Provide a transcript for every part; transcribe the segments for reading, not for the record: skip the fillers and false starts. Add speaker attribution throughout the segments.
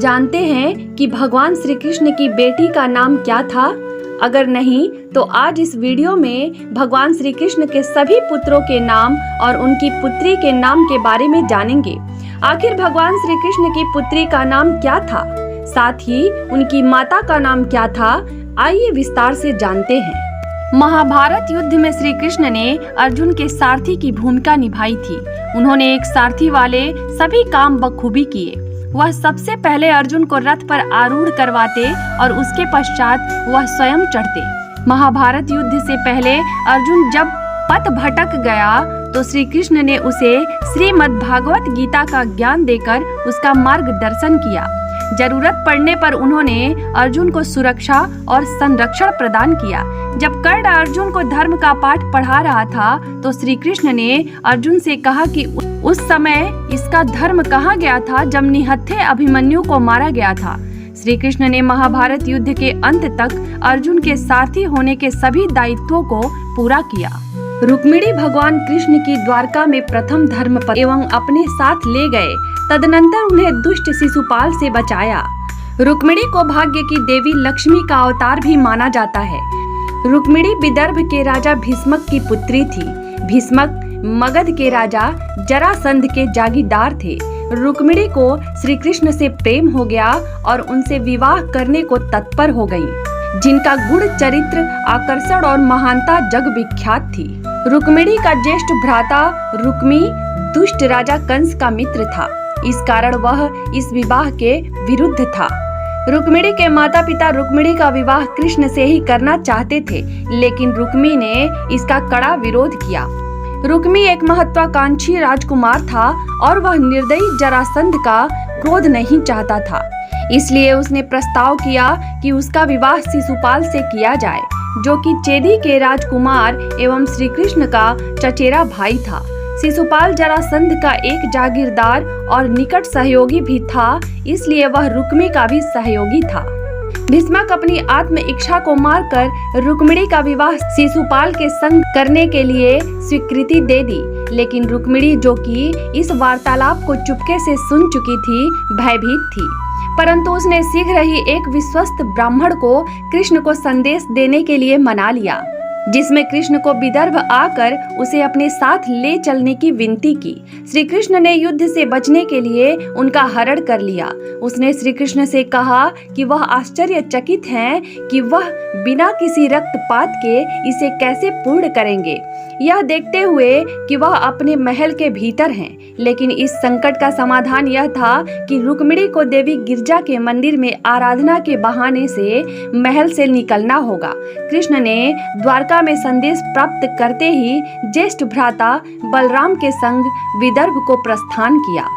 Speaker 1: जानते हैं कि भगवान श्री कृष्ण की बेटी का नाम क्या था? अगर नहीं तो आज इस वीडियो में भगवान श्री कृष्ण के सभी पुत्रों के नाम और उनकी पुत्री के नाम के बारे में जानेंगे। आखिर भगवान श्री कृष्ण की पुत्री का नाम क्या था, साथ ही उनकी माता का नाम क्या था? आइए विस्तार से जानते हैं। महाभारत युद्ध में श्री कृष्ण ने अर्जुन के सारथी की भूमिका निभाई थी। उन्होंने एक सारथी वाले सभी काम बखूबी किए। वह सबसे पहले अर्जुन को रथ पर आरूढ़ करवाते और उसके पश्चात वह स्वयं चढ़ते। महाभारत युद्ध से पहले अर्जुन जब पथ भटक गया तो श्री कृष्ण ने उसे श्रीमद् भागवत गीता का ज्ञान देकर उसका मार्गदर्शन किया। जरूरत पड़ने पर उन्होंने अर्जुन को सुरक्षा और संरक्षण प्रदान किया। जब कर्ण अर्जुन को धर्म का पाठ पढ़ा रहा था तो श्री कृष्ण ने अर्जुन से कहा कि उस समय इसका धर्म कहाँ गया था जब निहत्थे अभिमन्यु को मारा गया था। श्री कृष्ण ने महाभारत युद्ध के अंत तक अर्जुन के सारथी होने के सभी दायित्वों को पूरा किया। रुक्मिणी भगवान कृष्ण की द्वारका में प्रथम धर्मपत्नी एवं अपने साथ ले गए। तदनंतर उन्हें दुष्ट शिशुपाल से बचाया। रुक्मिणी को भाग्य की देवी लक्ष्मी का अवतार भी माना जाता है। रुक्मिणी विदर्भ के राजा भीष्मक की पुत्री थी। भीष्मक मगध के राजा जरासंध के जागीरदार थे। रुक्मिणी को श्री कृष्ण से प्रेम हो गया और उनसे विवाह करने को तत्पर हो गयी, जिनका गुण चरित्र आकर्षण और महानता जग विख्यात थी। रुक्मिणी का ज्येष्ठ भ्राता रुक्मी दुष्ट राजा कंस का मित्र था। इस कारण वह इस विवाह के विरुद्ध था। रुक्मिणी के माता पिता रुक्मिणी का विवाह कृष्ण से ही करना चाहते थे, लेकिन रुक्मी ने इसका कड़ा विरोध किया। रुक्मी एक महत्वाकांक्षी राजकुमार था और वह निर्दयी जरासंध का क्रोध नहीं चाहता था। इसलिए उसने प्रस्ताव किया कि उसका विवाह शिशुपाल से किया जाए, जो कि चेदी के राजकुमार एवं श्री कृष्ण का चचेरा भाई था। शिशुपाल जरासंध का एक जागीरदार और निकट सहयोगी भी था, इसलिए वह रुक्मी का भी सहयोगी था। भीष्मक अपनी आत्म इच्छा को मारकर रुक्मिणी का विवाह शिशुपाल के संग करने के लिए स्वीकृति दे दी, लेकिन रुक्मिणी, जो कि इस वार्तालाप को चुपके से सुन चुकी थी, भयभीत थी। परंतु उसने शीघ्र ही एक विश्वस्त ब्राह्मण को कृष्ण को संदेश देने के लिए मना लिया, जिसमें कृष्ण को विदर्भ आकर उसे अपने साथ ले चलने की विनती की। श्री कृष्ण ने युद्ध से बचने के लिए उनका हरण कर लिया। उसने श्री कृष्ण से कहा कि वह आश्चर्यचकित हैं कि वह बिना किसी रक्तपात के इसे कैसे पूर्ण करेंगे, यह देखते हुए कि वह अपने महल के भीतर हैं। लेकिन इस संकट का समाधान यह था कि रुक्मिणी को देवी गिरजा के मंदिर में आराधना के बहाने से महल से निकलना होगा। कृष्ण ने द्वारका में संदेश प्राप्त करते ही ज्येष्ठ भ्राता बलराम के संग विदर्भ को प्रस्थान किया।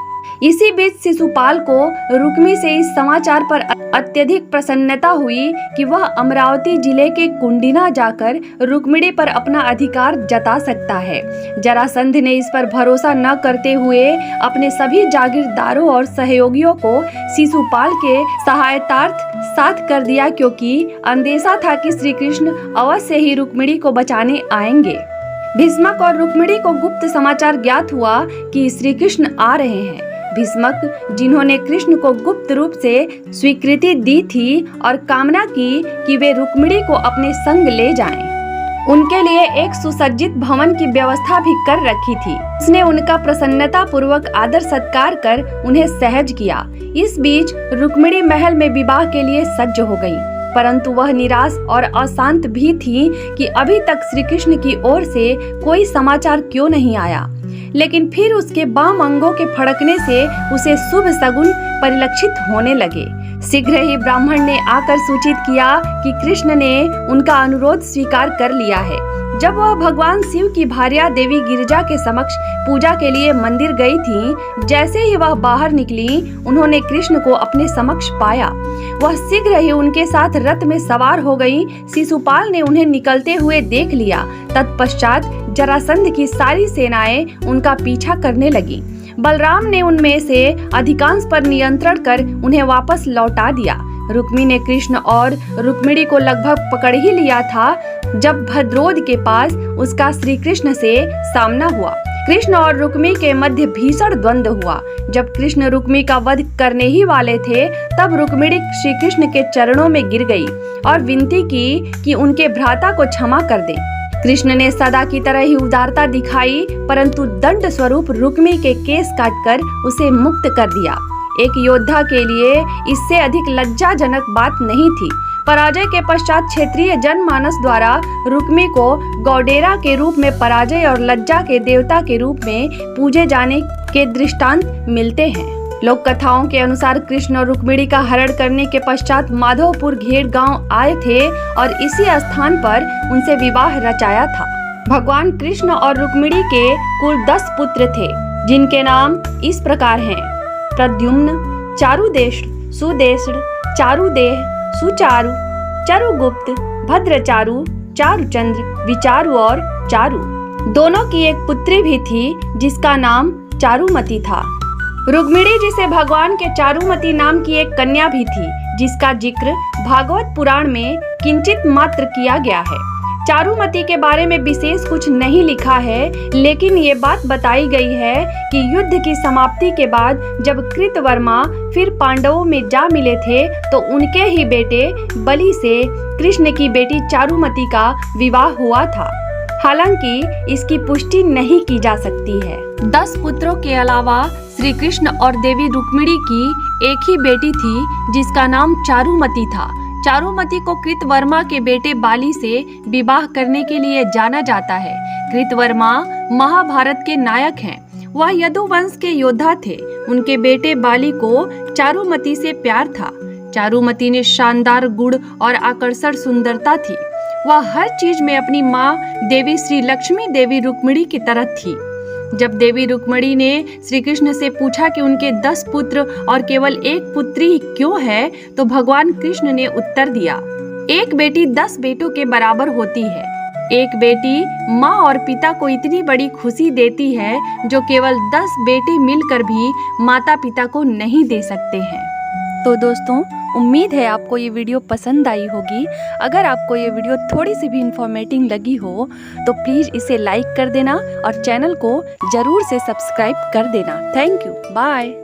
Speaker 1: इसी बीच शिशुपाल को रुक्मी से इस समाचार पर अत्यधिक प्रसन्नता हुई कि वह अमरावती जिले के कुंडिना जाकर रुक्मिणी पर अपना अधिकार जता सकता है। जरासंध ने इस पर भरोसा न करते हुए अपने सभी जागीरदारों और सहयोगियों को शिशुपाल के सहायतार्थ साथ कर दिया, क्योंकि अंदेशा था कि श्री कृष्ण अवश्य ही रुक्मिणी को बचाने आएंगे। भीष्मक और रुक्मिणी को गुप्त समाचार ज्ञात हुआ कि श्री कृष्ण आ रहे हैं। भीष्मक, जिन्होंने कृष्ण को गुप्त रूप से स्वीकृति दी थी और कामना की कि वे रुक्मिणी को अपने संग ले जाएं, उनके लिए एक सुसज्जित भवन की व्यवस्था भी कर रखी थी। उसने उनका प्रसन्नता पूर्वक आदर सत्कार कर उन्हें सहज किया। इस बीच रुक्मिणी महल में विवाह के लिए सज्ज हो गई, परंतु वह निराश और अशांत भी थी कि अभी तक श्री कृष्ण की ओर से कोई समाचार क्यों नहीं आया। लेकिन फिर उसके बाम अंगों के फड़कने से उसे शुभ शगुन परिलक्षित होने लगे। शीघ्र ही ब्राह्मण ने आकर सूचित किया कि कृष्ण ने उनका अनुरोध स्वीकार कर लिया है। जब वह भगवान शिव की भार्या देवी गिरिजा के समक्ष पूजा के लिए मंदिर गई थीं, जैसे ही वह बाहर निकली, उन्होंने कृष्ण को अपने समक्ष पाया। वह शीघ्र ही उनके साथ रथ में सवार हो गई। शिशुपाल ने उन्हें निकलते हुए देख लिया। तत्पश्चात जरासंध की सारी सेनाएं उनका पीछा करने लगी। बलराम ने उनमें से अधिकांश पर नियंत्रण कर उन्हें वापस लौटा दिया। रुक्मी ने कृष्ण और रुक्मिणी को लगभग पकड़ ही लिया था जब भद्रोद के पास उसका श्री कृष्ण से सामना हुआ। कृष्ण और रुक्मी के मध्य भीषण द्वंद्व हुआ। जब कृष्ण रुक्मी का वध करने ही वाले थे, तब रुक्मिणी श्री कृष्ण के चरणों में गिर गई और विनती की कि उनके भ्राता को क्षमा कर दे। कृष्ण ने सदा की तरह ही उदारता दिखाई, परंतु दंड स्वरूप रुक्मी के केस काटकर उसे मुक्त कर दिया। एक योद्धा के लिए इससे अधिक लज्जाजनक बात नहीं थी। पराजय के पश्चात क्षेत्रीय जनमानस द्वारा रुक्मी को गौडेरा के रूप में पराजय और लज्जा के देवता के रूप में पूजे जाने के दृष्टांत मिलते हैं। लोक कथाओं के अनुसार कृष्ण और रुक्मिणी का हरण करने के पश्चात माधवपुर घेर गांव आए थे और इसी स्थान पर उनसे विवाह रचाया था। भगवान कृष्ण और रुक्मिणी के कुल 10 पुत्र थे, जिनके नाम इस प्रकार हैं: प्रद्युम्न, चारुदेश, सुदेश, चारुदेह, सुचारु, चरुगुप्त, भद्रचारु, चारुचंद्र, विचारु और चारु। दोनों की एक पुत्री भी थी जिसका नाम चारुमती था। रुक्मिणी जी से भगवान के चारुमती नाम की एक कन्या भी थी, जिसका जिक्र भागवत पुराण में किंचित मात्र किया गया है। चारुमती के बारे में विशेष कुछ नहीं लिखा है, लेकिन ये बात बताई गई है कि युद्ध की समाप्ति के बाद जब कृतवर्मा फिर पांडवों में जा मिले थे, तो उनके ही बेटे बलि से कृष्ण की बेटी चारुमती का विवाह हुआ था। हालांकि इसकी पुष्टि नहीं की जा सकती है। 10 पुत्रों के अलावा श्री कृष्ण और देवी रुक्मिणी की एक ही बेटी थी, जिसका नाम चारुमती था। चारुमती को कृतवर्मा के बेटे बाली से विवाह करने के लिए जाना जाता है। कृतवर्मा महाभारत के नायक हैं। वह यदुवंश के योद्धा थे। उनके बेटे बाली को चारुमती से प्यार था। चारुमती ने शानदार गुण और आकर्षक सुंदरता थी। वह हर चीज में अपनी माँ देवी श्री लक्ष्मी देवी रुक्मिणी की तरह थी। जब देवी रुक्मिणी ने श्री कृष्ण से पूछा कि उनके 10 पुत्र और केवल एक पुत्री क्यों है, तो भगवान कृष्ण ने उत्तर दिया, एक बेटी 10 बेटों के बराबर होती है। एक बेटी माँ और पिता को इतनी बड़ी खुशी देती है जो केवल 10 बेटे मिलकर भी माता पिता को नहीं दे सकते हैं। तो दोस्तों, उम्मीद है आपको ये वीडियो पसंद आई होगी। अगर आपको ये वीडियो थोड़ी सी भी इंफॉर्मेटिव लगी हो तो प्लीज़ इसे लाइक कर देना और चैनल को ज़रूर से सब्सक्राइब कर देना। Thank you, bye.